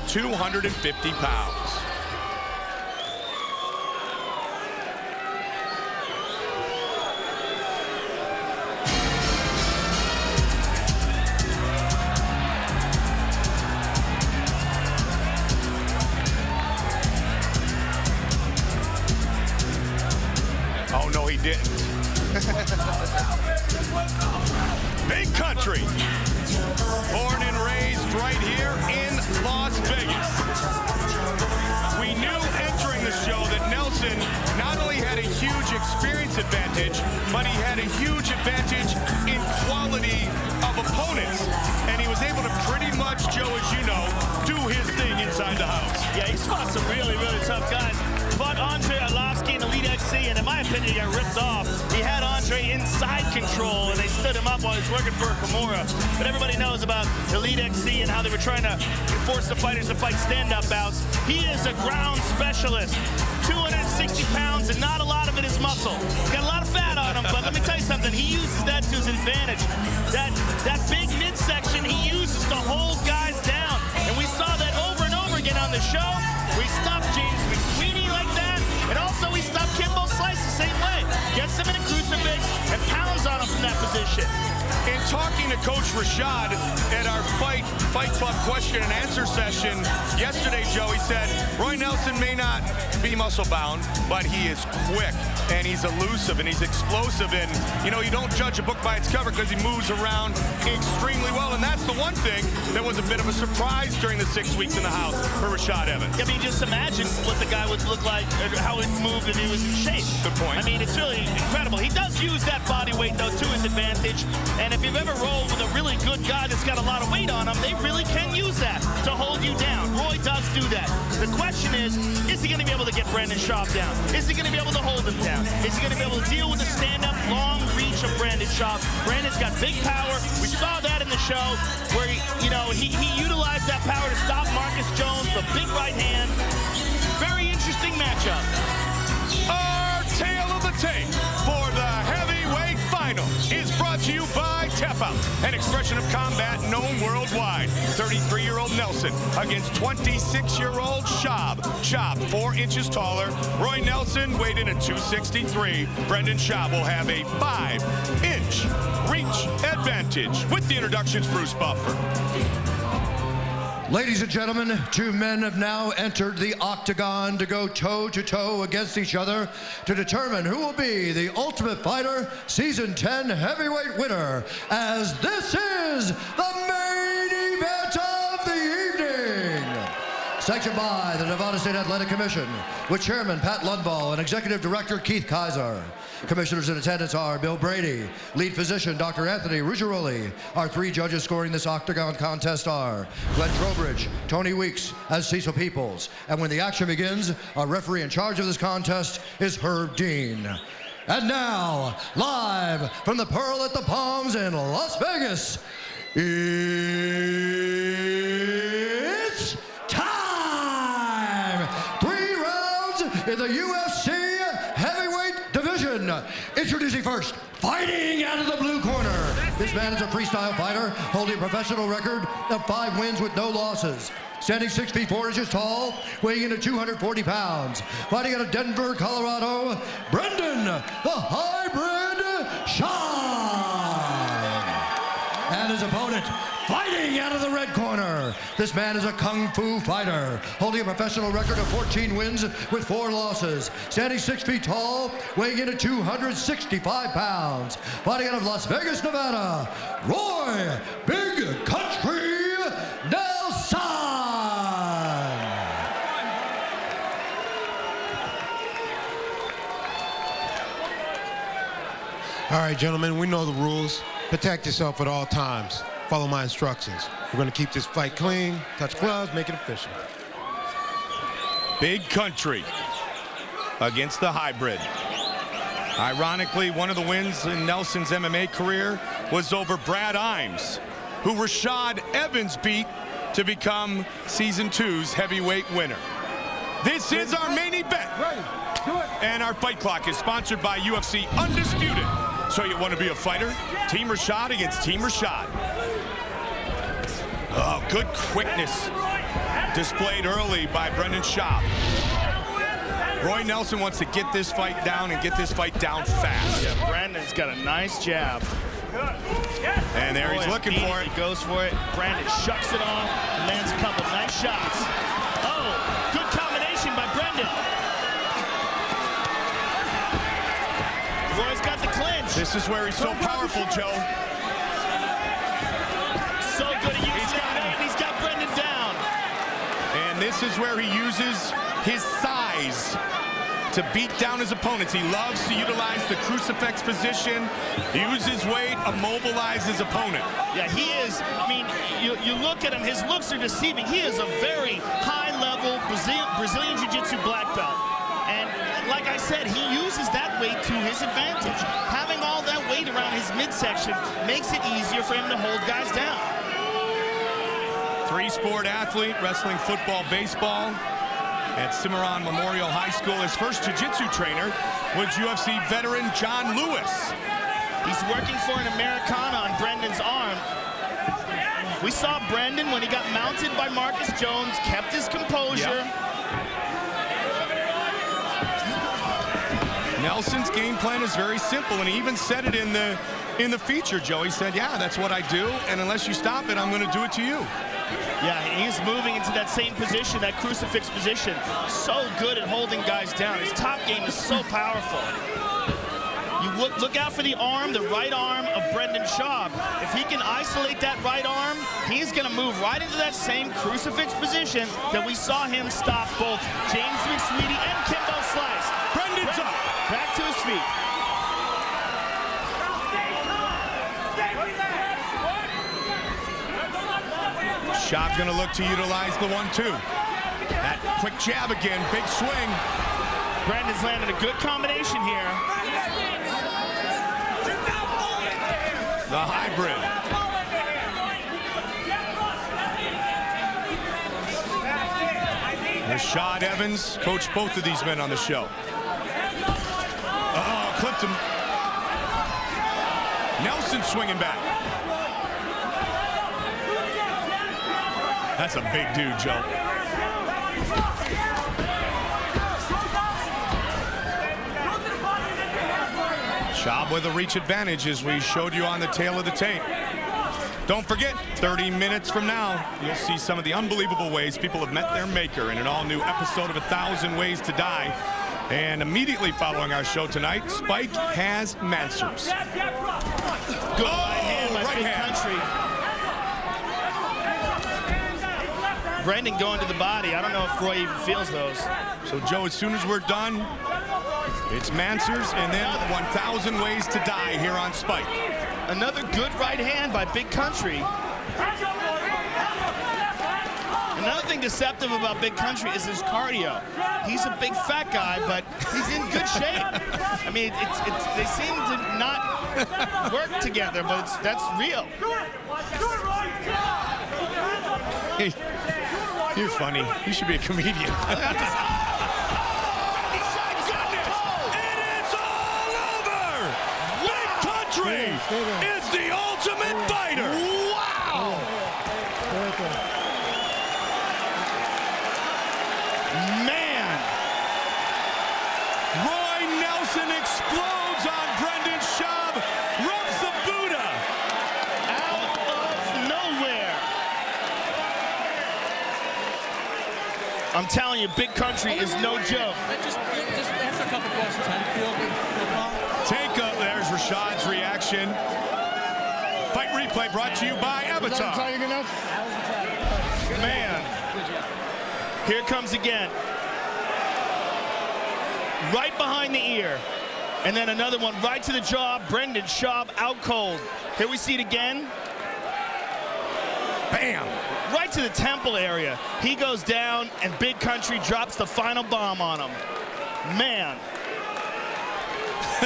250 pounds. Oh, no, he didn't. Big country. Born and raised right here in Las Vegas. We knew entering the show that Nelson not only had a huge experience advantage, but he had a huge advantage in quality of opponents. And he was able to pretty much, Joe, as you know, do his thing inside the house. Yeah, he fought some really, really tough guys. Fought Andre Arlovsky in Elite XC, and in my opinion, he got ripped off. He had Andre inside control, and they stood him up while he was working for Kimura. But everybody knows about Elite XC and how they were trying to force the fighters to fight stand-up bouts. He is a ground specialist. 260 pounds, and not a lot of it is muscle. He's got a lot of fat on him, but let me tell you something. He uses that to his advantage. That big midsection he uses to hold guys down. And we saw that over and over again on the show. We stopped James McSweeney like that, and also we stopped Kimbo Slice the same way. Gets him in a crucifix and pounds on him from that position. In talking to Coach Rashad at our Fight Club question and answer session yesterday, Joe, he said, Roy Nelson may not be muscle-bound, but he is quick, and he's elusive, and he's explosive, and, you know, you don't judge a book by its cover because he moves around extremely well, and that's the one thing that was a bit of a surprise during the 6 weeks in the house for Rashad Evans. I mean, just imagine what the guy would look like, or how he'd move if he was in shape. Good point. I mean, it's really incredible. He does use that body weight, though, to his advantage, and if you've ever rolled with a really good guy that's got a lot of weight on him, they really can use that to hold you down. Roy does do that. The question is he going to be able to get Brandon Schaub down? Is he going to be able to hold him down? Is he going to be able to deal with the stand-up, long reach of Brandon Schaub? Brandon's got big power. We saw that in the show where, he utilized that power to stop Marcus Jones, the big right hand. Very interesting matchup. Our tale of the tape for the heavyweight final is brought to you by Tap Out, an expression of combat known worldwide. 33-year-old Nelson against 26-year-old Schaub. Schaub 4 inches taller. Roy Nelson weighed in at 263. Brendan Schaub will have a 5-inch reach advantage. With the introductions, Bruce Buffer. Ladies and gentlemen, 2 men have now entered the octagon to go toe-to-toe against each other to determine who will be the Ultimate Fighter Season 10 heavyweight winner, as this is the main event of the evening. Sanctioned by the Nevada State Athletic Commission, with Chairman Pat Lundvall and Executive Director Keith Kaiser. Commissioners in attendance are Bill Brady, lead physician Dr. Anthony Ruggieri. Our 3 judges scoring this octagon contest are Glenn Trowbridge, Tony Weeks as Cecil Peoples. And when the action begins, our referee in charge of this contest is Herb Dean. And now, live from the Pearl at the Palms in Las Vegas, it's time! 3 rounds in the UFC heavyweight division. Introducing first, fighting out of the blue corner. This man is a freestyle fighter holding a professional record of 5 wins with no losses. Standing 6 feet 4 inches tall, weighing in at 240 pounds. Fighting out of Denver, Colorado, Brendan, the Hybrid Schaub. And his opponent, fighting out of the red corner. This man is a kung fu fighter, holding a professional record of 14 wins with 4 losses. Standing 6 feet tall, weighing in at 265 pounds. Fighting out of Las Vegas, Nevada, Roy Big Country Nelson. All right, gentlemen, we know the rules. Protect yourself at all times. Follow my instructions. We're going to keep this fight clean, touch gloves, make it official. Big Country against the Hybrid. Ironically, one of the wins in Nelson's MMA career was over Brad Imes, who Rashad Evans beat to become Season 2's heavyweight winner. This is our main event. And our fight clock is sponsored by UFC Undisputed. So you want to be a fighter? Team Rashad against Team Rashad. Oh, good quickness. displayed early by Brendan Schaub. Roy Nelson wants to get this fight down and get this fight down fast. Yeah, Brandon's got a nice jab. And there he's looking for it. He goes for it. Brandon shucks it off, lands a couple nice shots. Oh, good combination by Brendan. Roy's got the clinch. This is where he's so powerful, Joe. So good at using that weight, and he's got Brendan down. And this is where he uses his size to beat down his opponents. He loves to utilize the crucifix position, use his weight, immobilize his opponent. Yeah, he is. I mean, you look at him, his looks are deceiving. He is a very high-level Brazilian Jiu-Jitsu black belt. And like I said, he uses that weight to his advantage. Having all that weight around his midsection makes it easier for him to hold guys down. Three-sport athlete, wrestling, football, baseball. At Cimarron Memorial High School, his first jiu-jitsu trainer was UFC veteran John Lewis. He's working for an Americana on Brendan's arm. We saw Brendan, when he got mounted by Marcus Jones, kept his composure. Yep. Nelson's game plan is very simple, and he even said it in the feature, Joe. He said, yeah, that's what I do, and unless you stop it, I'm going to do it to you. Yeah, he's moving into that same position, that crucifix position. So good at holding guys down. His top game is so powerful. You look out for the arm, the right arm of Brendan Schaub. If he can isolate that right arm, he's going to move right into that same crucifix position that we saw him stop both James McSweety and Kimbo Slice. Brendan's up. Back to his feet. Schaub going to look to utilize the 1-2. That quick jab again, big swing. Brandon's landed a good combination here. The hybrid. Rashad Evans coached both of these men on the show. Oh, clipped him. Nelson swinging back. That's a big dude, Joe. Schaub with a reach advantage, as we showed you on the tail of the tape. Don't forget, 30 minutes from now, you'll see some of the unbelievable ways people have met their maker in an all-new episode of 1,000 Ways to Die. And immediately following our show tonight, Spike has Mansers. Good right hand by Big Country. Brendan going to the body. I don't know if Roy even feels those. So, Joe, as soon as we're done, it's Mansers and then 1,000 Ways to Die here on Spike. Another good right hand by Big Country. Another thing deceptive about Big Country is his cardio. He's a big fat guy, but he's in good shape. I mean, they seem to not work together, but that's real. Hey, you're funny. You should be a comedian. It is all over! Big Country is the ultimate fighter! Wow! Man! Roy Nelson explodes on Brendan Schaub, rubs the Buddha. Out of nowhere. I'm telling you, Big Country is no joke. Just answer a couple questions. How do you feel? Take up, there's Rashad's reaction. Fight replay brought to you by Avatar. Man. Here comes again. Right behind the ear. And then another one right to the jaw. Brendan Schaub out cold. Here we see it again. Bam! Right to the temple area. He goes down, and Big Country drops the final bomb on him. Man.